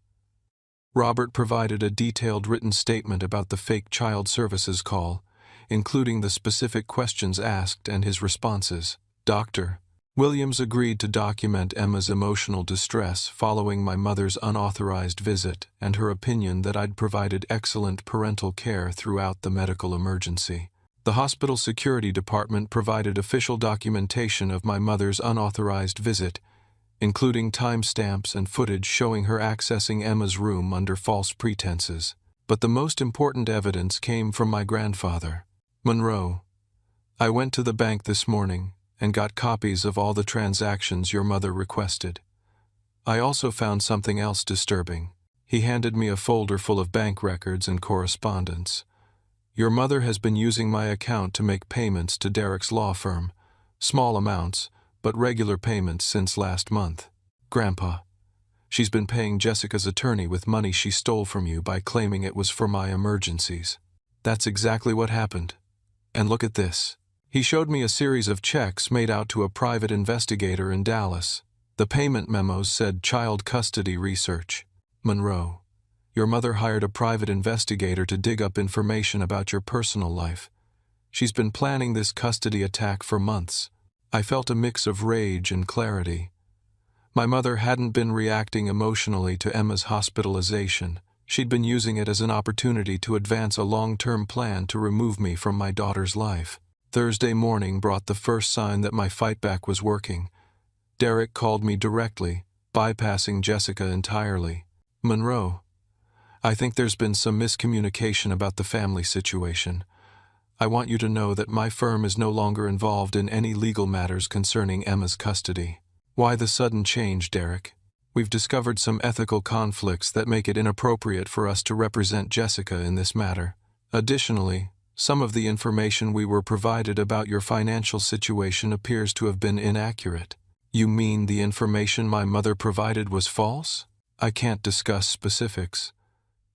Robert provided a detailed written statement about the fake child services call, including the specific questions asked and his responses. Dr. Williams agreed to document Emma's emotional distress following my mother's unauthorized visit and her opinion that I'd provided excellent parental care throughout the medical emergency. The hospital security department provided official documentation of my mother's unauthorized visit, including timestamps and footage showing her accessing Emma's room under false pretenses. But the most important evidence came from my grandfather. Monroe, I went to the bank this morning and got copies of all the transactions your mother requested. I also found something else disturbing. He handed me a folder full of bank records and correspondence. Your mother has been using my account to make payments to Derek's law firm. Small amounts, but regular payments since last month. Grandpa, she's been paying Jessica's attorney with money she stole from you by claiming it was for my emergencies. That's exactly what happened. And look at this. He showed me a series of checks made out to a private investigator in Dallas. The payment memos said child custody research. Monroe, your mother hired a private investigator to dig up information about your personal life. She's been planning this custody attack for months. I felt a mix of rage and clarity. My mother hadn't been reacting emotionally to Emma's hospitalization. She'd been using it as an opportunity to advance a long-term plan to remove me from my daughter's life. Thursday morning brought the first sign that my fight back was working. Derek called me directly, bypassing Jessica entirely. Monroe, I think there's been some miscommunication about the family situation. I want you to know that my firm is no longer involved in any legal matters concerning Emma's custody. Why the sudden change, Derek? We've discovered some ethical conflicts that make it inappropriate for us to represent Jessica in this matter. Additionally, some of the information we were provided about your financial situation appears to have been inaccurate. You mean the information my mother provided was false? I can't discuss specifics,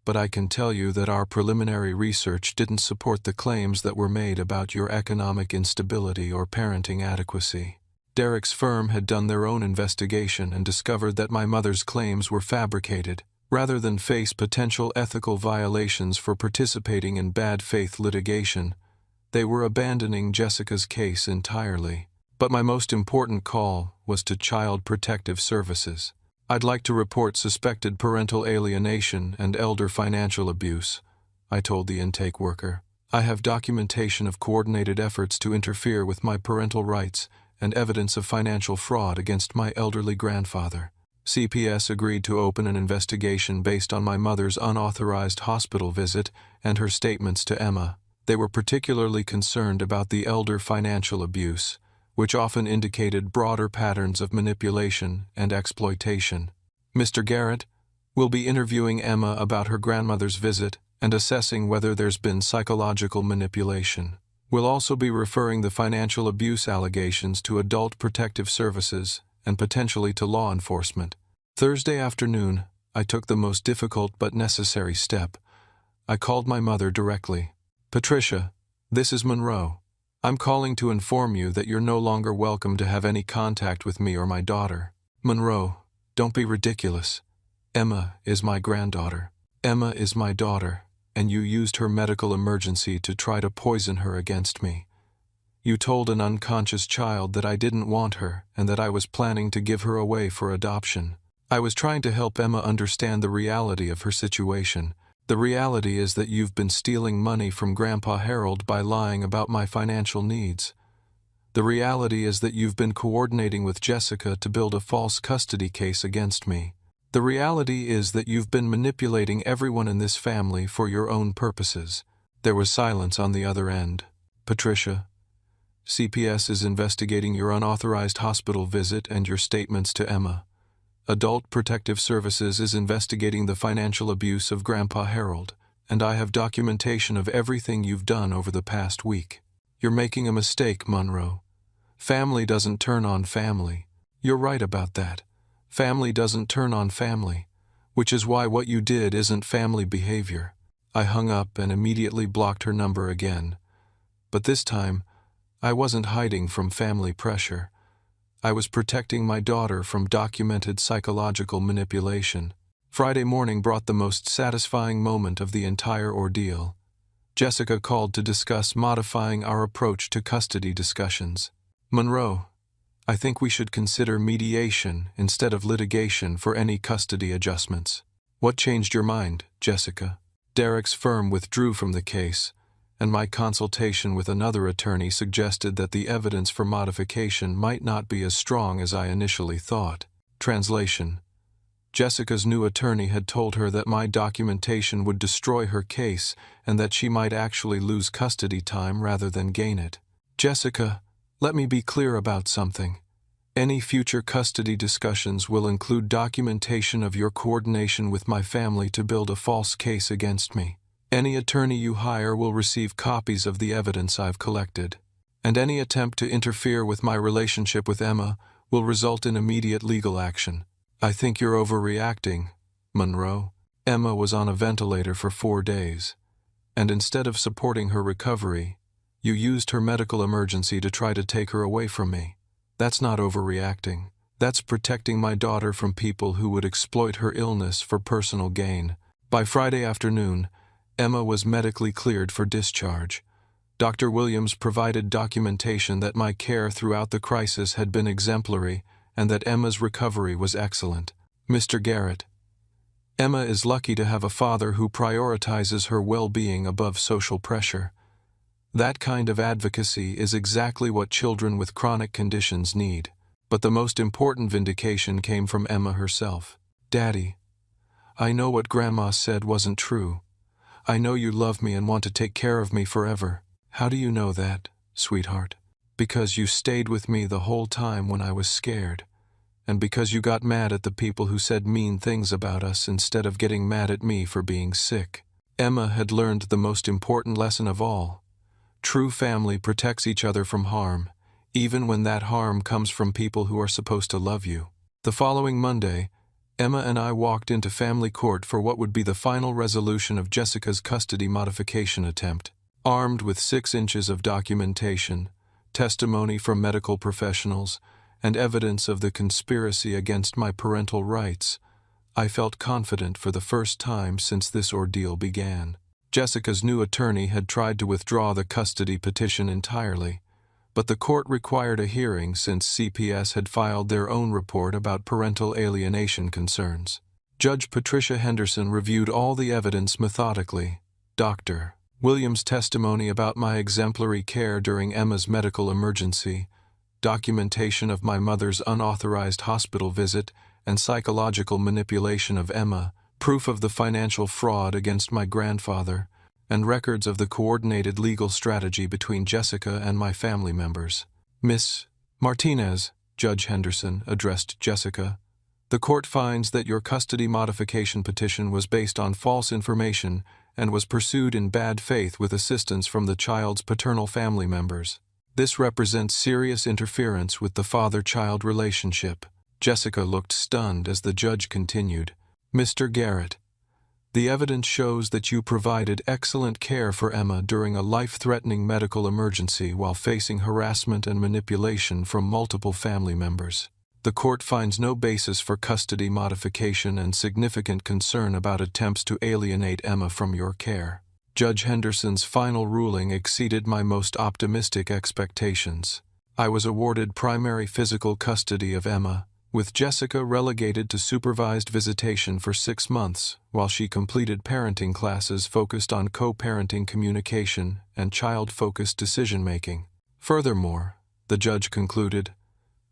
but I can tell you that our preliminary research didn't support the claims that were made about your economic instability or parenting adequacy. Derek's firm had done their own investigation and discovered that my mother's claims were fabricated. Rather than face potential ethical violations for participating in bad faith litigation, they were abandoning Jessica's case entirely. But my most important call was to Child Protective Services. I'd like to report suspected parental alienation and elder financial abuse, I told the intake worker. I have documentation of coordinated efforts to interfere with my parental rights and evidence of financial fraud against my elderly grandfather. CPS agreed to open an investigation based on my mother's unauthorized hospital visit and her statements to Emma. They were particularly concerned about the elder financial abuse, which often indicated broader patterns of manipulation and exploitation. Mr. Garrett will be interviewing Emma about her grandmother's visit and assessing whether there's been psychological manipulation. We'll also be referring the financial abuse allegations to Adult Protective Services and potentially to law enforcement. Thursday afternoon, I took the most difficult but necessary step. I called my mother directly. Patricia, this is Monroe. I'm calling to inform you that you're no longer welcome to have any contact with me or my daughter. Monroe, don't be ridiculous. Emma is my granddaughter. Emma is my daughter, and you used her medical emergency to try to poison her against me. You told an unconscious child that I didn't want her and that I was planning to give her away for adoption. I was trying to help Emma understand the reality of her situation. The reality is that you've been stealing money from Grandpa Harold by lying about my financial needs. The reality is that you've been coordinating with Jessica to build a false custody case against me. The reality is that you've been manipulating everyone in this family for your own purposes. There was silence on the other end. Patricia, CPS is investigating your unauthorized hospital visit and your statements to Emma. Adult Protective Services is investigating the financial abuse of Grandpa Harold, and I have documentation of everything you've done over the past week. You're making a mistake, Monroe. Family doesn't turn on family. You're right about that. Family doesn't turn on family, which is why what you did isn't family behavior. I hung up and immediately blocked her number again. But this time, I wasn't hiding from family pressure. I was protecting my daughter from documented psychological manipulation. Friday morning brought the most satisfying moment of the entire ordeal. Jessica called to discuss modifying our approach to custody discussions. Monroe, I think we should consider mediation instead of litigation for any custody adjustments. What changed your mind, Jessica? Derek's firm withdrew from the case, and my consultation with another attorney suggested that the evidence for modification might not be as strong as I initially thought. Translation: Jessica's new attorney had told her that my documentation would destroy her case and that she might actually lose custody time rather than gain it. Jessica, let me be clear about something. Any future custody discussions will include documentation of your coordination with my family to build a false case against me. Any attorney you hire will receive copies of the evidence I've collected, and any attempt to interfere with my relationship with Emma will result in immediate legal action. I think you're overreacting, Monroe. Emma was on a ventilator for 4 days, and instead of supporting her recovery, You used her medical emergency to try to take her away from me. That's not overreacting. That's protecting my daughter from people who would exploit her illness for personal gain. By Friday afternoon, Emma was medically cleared for discharge. Dr. Williams provided documentation that my care throughout the crisis had been exemplary and that Emma's recovery was excellent. Mr. Garrett, Emma is lucky to have a father who prioritizes her well-being above social pressure. That kind of advocacy is exactly what children with chronic conditions need. But the most important vindication came from Emma herself. Daddy, I know what Grandma said wasn't true. I know you love me and want to take care of me forever. How do you know that, sweetheart? Because you stayed with me the whole time when I was scared. And because you got mad at the people who said mean things about us instead of getting mad at me for being sick. Emma had learned the most important lesson of all. True family protects each other from harm, even when that harm comes from people who are supposed to love you. The following Monday, Emma and I walked into family court for what would be the final resolution of Jessica's custody modification attempt. Armed with 6 inches of documentation, testimony from medical professionals, and evidence of the conspiracy against my parental rights, I felt confident for the first time since this ordeal began. Jessica's new attorney had tried to withdraw the custody petition entirely, but the court required a hearing since CPS had filed their own report about parental alienation concerns. Judge Patricia Henderson reviewed all the evidence methodically. Dr. Williams' testimony about my exemplary care during Emma's medical emergency, documentation of my mother's unauthorized hospital visit and psychological manipulation of Emma, proof of the financial fraud against my grandfather, and records of the coordinated legal strategy between Jessica and my family members. Miss Martinez, Judge Henderson addressed Jessica, the court finds that your custody modification petition was based on false information and was pursued in bad faith with assistance from the child's paternal family members. This represents serious interference with the father-child relationship. Jessica looked stunned as the judge continued. Mr. Garrett, the evidence shows that you provided excellent care for Emma during a life-threatening medical emergency while facing harassment and manipulation from multiple family members. The court finds no basis for custody modification and significant concern about attempts to alienate Emma from your care. Judge Henderson's final ruling exceeded my most optimistic expectations. I was awarded primary physical custody of Emma, with Jessica relegated to supervised visitation for 6 months while she completed parenting classes focused on co-parenting communication and child-focused decision-making. Furthermore, the judge concluded,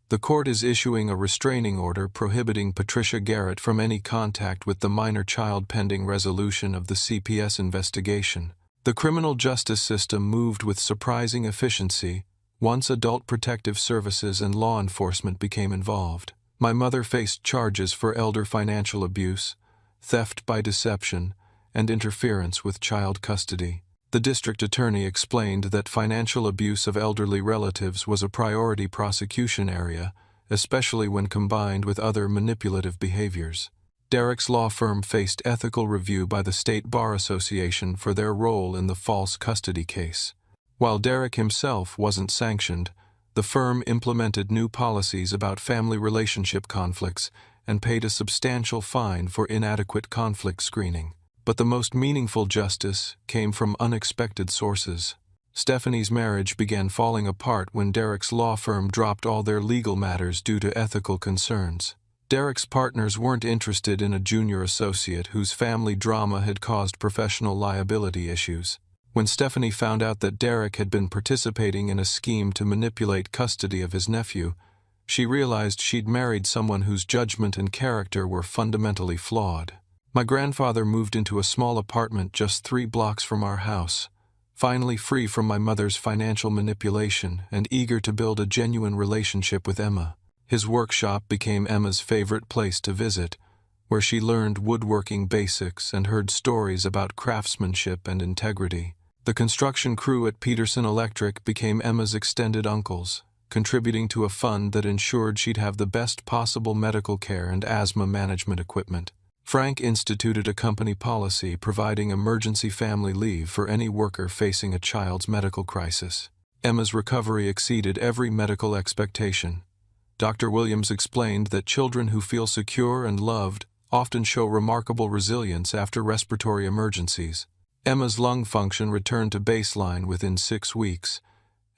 the court is issuing a restraining order prohibiting Patricia Garrett from any contact with the minor child pending resolution of the CPS investigation. The criminal justice system moved with surprising efficiency once adult protective services and law enforcement became involved. My mother faced charges for elder financial abuse, theft by deception, and interference with child custody. The district attorney explained that financial abuse of elderly relatives was a priority prosecution area, especially when combined with other manipulative behaviors. Derek's law firm faced ethical review by the State Bar Association for their role in the false custody case. While Derek himself wasn't sanctioned, the firm implemented new policies about family relationship conflicts and paid a substantial fine for inadequate conflict screening. But the most meaningful justice came from unexpected sources. Stephanie's marriage began falling apart when Derek's law firm dropped all their legal matters due to ethical concerns. Derek's partners weren't interested in a junior associate whose family drama had caused professional liability issues. When Stephanie found out that Derek had been participating in a scheme to manipulate custody of his nephew, she realized she'd married someone whose judgment and character were fundamentally flawed. My grandfather moved into a small apartment just 3 blocks from our house, finally free from my mother's financial manipulation and eager to build a genuine relationship with Emma. His workshop became Emma's favorite place to visit, where she learned woodworking basics and heard stories about craftsmanship and integrity. The construction crew at Peterson Electric became Emma's extended uncles, contributing to a fund that ensured she'd have the best possible medical care and asthma management equipment. Frank instituted a company policy providing emergency family leave for any worker facing a child's medical crisis. Emma's recovery exceeded every medical expectation. Dr. Williams explained that children who feel secure and loved often show remarkable resilience after respiratory emergencies. Emma's lung function returned to baseline within 6 weeks,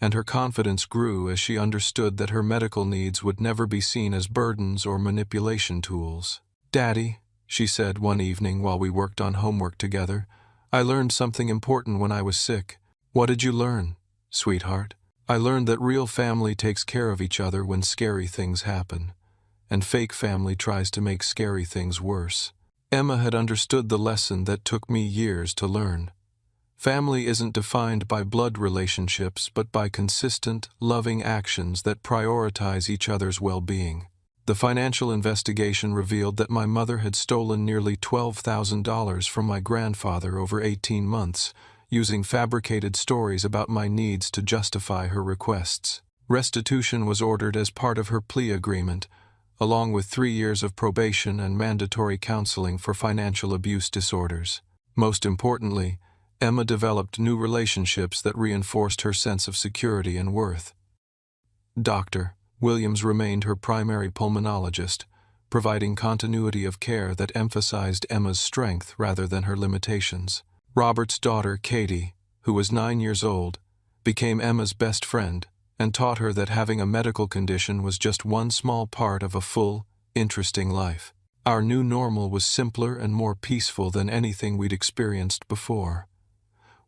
and her confidence grew as she understood that her medical needs would never be seen as burdens or manipulation tools. "Daddy," she said one evening while we worked on homework together, "I learned something important when I was sick." "What did you learn, sweetheart?" "I learned that real family takes care of each other when scary things happen, and fake family tries to make scary things worse." Emma had understood the lesson that took me years to learn. Family isn't defined by blood relationships but by consistent, loving actions that prioritize each other's well-being. The financial investigation revealed that my mother had stolen nearly $12,000 from my grandfather over 18 months, using fabricated stories about my needs to justify her requests. Restitution was ordered as part of her plea agreement, along with 3 years of probation and mandatory counseling for financial abuse disorders. Most importantly, Emma developed new relationships that reinforced her sense of security and worth. Dr. Williams remained her primary pulmonologist, providing continuity of care that emphasized Emma's strength rather than her limitations. Robert's daughter, Katie, who was 9 years old, became Emma's best friend and taught her that having a medical condition was just one small part of a full, interesting life. Our new normal was simpler and more peaceful than anything we'd experienced before.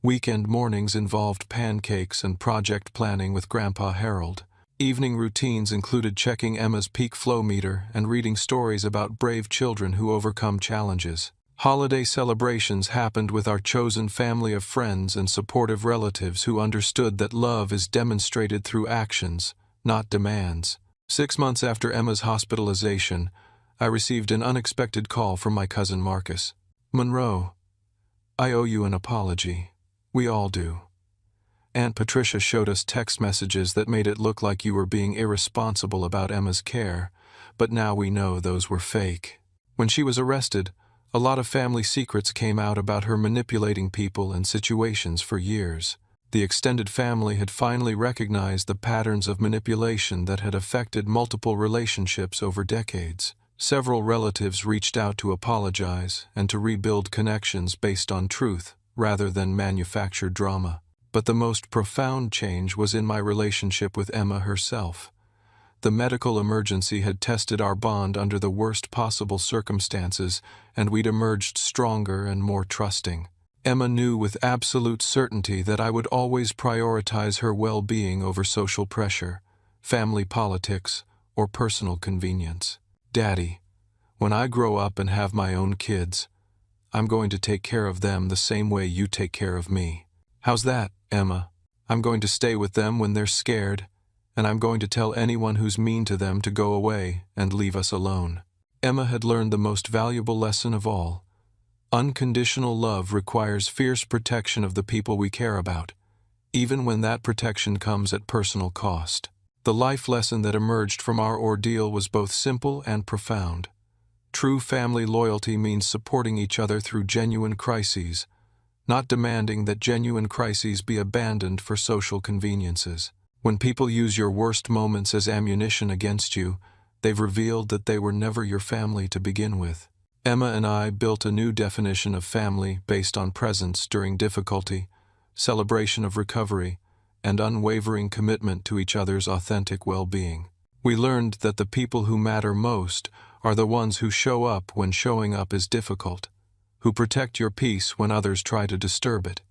Weekend mornings involved pancakes and project planning with Grandpa Harold. Evening routines included checking Emma's peak flow meter and reading stories about brave children who overcome challenges. Holiday celebrations happened with our chosen family of friends and supportive relatives who understood that love is demonstrated through actions, not demands. 6 months after Emma's hospitalization, I received an unexpected call from my cousin Marcus. "Monroe, I owe you an apology. We all do. Aunt Patricia showed us text messages that made it look like you were being irresponsible about Emma's care, but now we know those were fake." When she was arrested, a lot of family secrets came out about her manipulating people and situations for years. The extended family had finally recognized the patterns of manipulation that had affected multiple relationships over decades. Several relatives reached out to apologize and to rebuild connections based on truth rather than manufactured drama. But the most profound change was in my relationship with Emma herself. The medical emergency had tested our bond under the worst possible circumstances, and we'd emerged stronger and more trusting. Emma knew with absolute certainty that I would always prioritize her well-being over social pressure, family politics, or personal convenience. "Daddy, when I grow up and have my own kids, I'm going to take care of them the same way you take care of me." "How's that, Emma?" "I'm going to stay with them when they're scared, and I'm going to tell anyone who's mean to them to go away and leave us alone." Emma had learned the most valuable lesson of all. Unconditional love requires fierce protection of the people we care about, even when that protection comes at personal cost. The life lesson that emerged from our ordeal was both simple and profound. True family loyalty means supporting each other through genuine crises, not demanding that genuine crises be abandoned for social conveniences. When people use your worst moments as ammunition against you, they've revealed that they were never your family to begin with. Emma and I built a new definition of family based on presence during difficulty, celebration of recovery, and unwavering commitment to each other's authentic well-being. We learned that the people who matter most are the ones who show up when showing up is difficult, who protect your peace when others try to disturb it,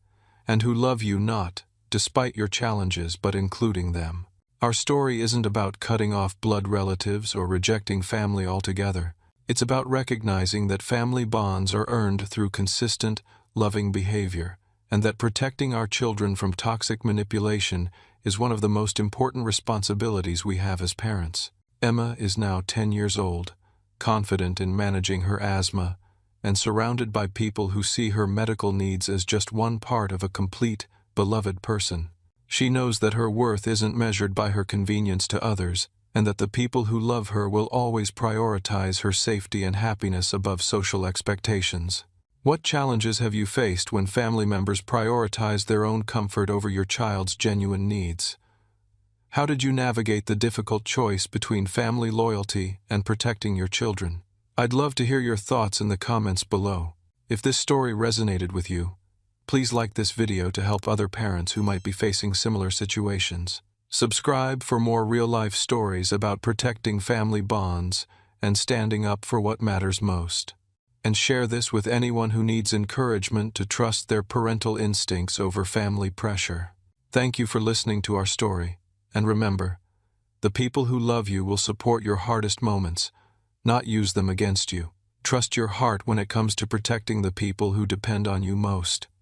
and who love you not, despite your challenges, but including them. Our story isn't about cutting off blood relatives or rejecting family altogether. It's about recognizing that family bonds are earned through consistent, loving behavior, and that protecting our children from toxic manipulation is one of the most important responsibilities we have as parents. Emma is now 10 years old, confident in managing her asthma, and surrounded by people who see her medical needs as just one part of a complete, beloved person. She knows that her worth isn't measured by her convenience to others, and that the people who love her will always prioritize her safety and happiness above social expectations. What challenges have you faced when family members prioritize their own comfort over your child's genuine needs? How did you navigate the difficult choice between family loyalty and protecting your children? I'd love to hear your thoughts in the comments below. If this story resonated with you, please like this video to help other parents who might be facing similar situations. Subscribe for more real-life stories about protecting family bonds and standing up for what matters most. And share this with anyone who needs encouragement to trust their parental instincts over family pressure. Thank you for listening to our story, and remember, the people who love you will support your hardest moments, not use them against you. Trust your heart when it comes to protecting the people who depend on you most.